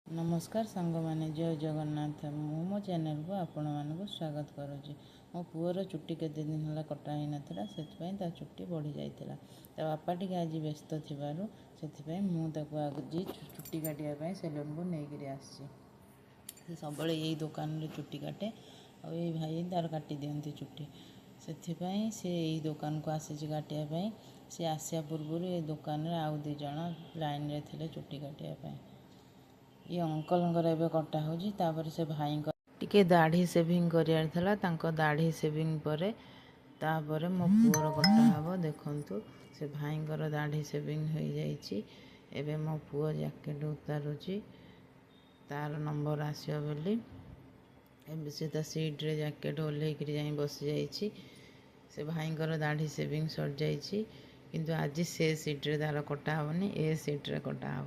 नमस्कार सांग मैंने जय जगन्नाथ मु मो चैनल को आपण मानक स्वागत करुँची। मो पुअर चुट्टी केते दिन है कटा ही नाला से चुट्टी बढ़ी जाता ता बापा टी आज व्यस्त थी से मुझे आज चुट्टी काटापी सेलून को लेकर आसी सब यही दुकान रे चुट्टी काटे और ये भाई तार काटी दिखती चुट्टी से यही दुकान को आसी काटापी सी आसा पूर्व ये दुकान आउ दी जन लाइन रे थे चुट्टी काटापी ये अंकल एवं कटा हो से भाई टिके दाढ़ी सेविंग कर दाढ़ी सेविंग पर मो पुअर कटा हे देखु से भाई दाढ़ी सेविंग हो जाए मो पुओ जैकेट उतारुची तार नंबर आसो बोली से सीट रे जैकेट ओल्हैकर जा बसी जाइए से भाई दाढ़ी सेविंग सर जाइए किंतु आज से सीट रे तार कटा हेनी ए सीट रे कटा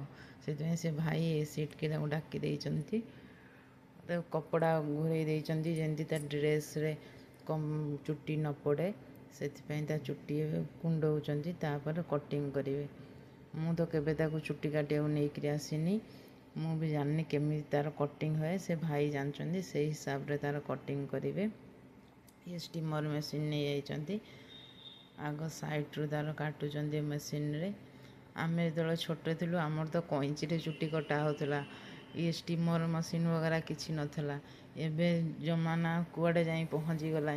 हे से भाई ए सीट के डाकी देती कपड़ा घोड़े देती जमी ड्रेस रे कम चुट्टी न पड़े से चुट्टी कुंडौंट कटिंग करेंगे मु तो केवे चुट्टी काटिया नहीं आसनी मु भी जानी केमी तार कटिंग हुए से भाई जानते से हिसाब रे तार कटिंग करेंगे ये स्टीमर मेसीन नहीं जाइए आग साइड रू तार काटुंट मेसीन रे आम जो छोटे थी आमर तो कईची चुट्टी कटा होता ये स्टीमर मशीन वगैरह किसी नाला एवं जमाना कुआड़े जा पहुँची गला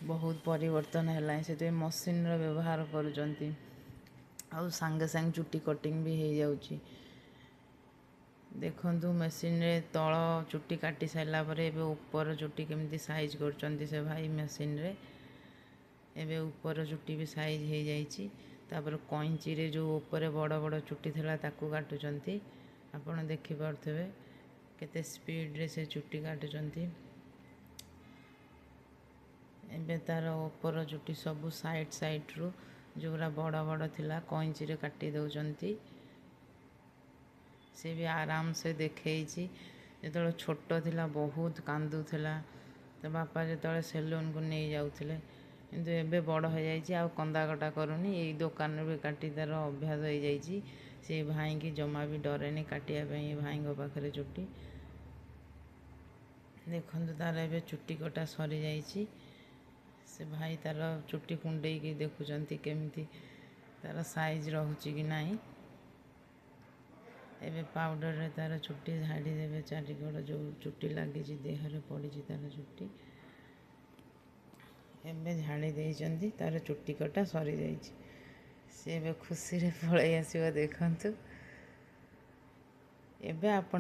बहुत परिवर्तन है से मशीन व्यवहार करुँच आउ सांगे सांगे चुट्टी कटिंग भी हो जाऊँगी देखु मेसीन रे तल चुट्टी काटी सारापर एवं ऊपर चुट्टी केमती साइज कर से भाई मेसीन रे एवं ऊपर चुट्टी भी साइज हो जाइए तापर कईची रे जो ऊपर बड़ बड़ चुट्टी थी ताकू काटुंट आपड़ देखिपे केते स्पीड रे से चुट्टी काटुंट एवं तार ऊपर चुट्टी सब साइड साइड रू जोरा बड़ बड़ थिला कईची रे काटी दौरान से भी आराम से देखई जो छोट थिला बहुत कांदुला तो बापा जो सेलून को नहीं जाऊे किंतु एबे बड़ हो जाइए आ कंदा कटा करूनी यही दुकान भी काटी तार अभ्यास हो जाइए से भाई की जमा भी डरेनि काटापी भाई पाखे चुट्टी देखु तार ए चुट्टी कटा सरी जाइए से भाई तार चुट्टी कुंडे देखुं केमती तार साइज रोचे कि नहीं एवं पाउडर रे तार चुट्टी झाड़ी देवे चारिगड़ जो चुट्टी लगी देहरे पड़ी तार चुट्टी एवं झाड़ी देती तार चुट्टी कटा सरी जाइए सी खुशी रे पलि आसो देखु एवं आप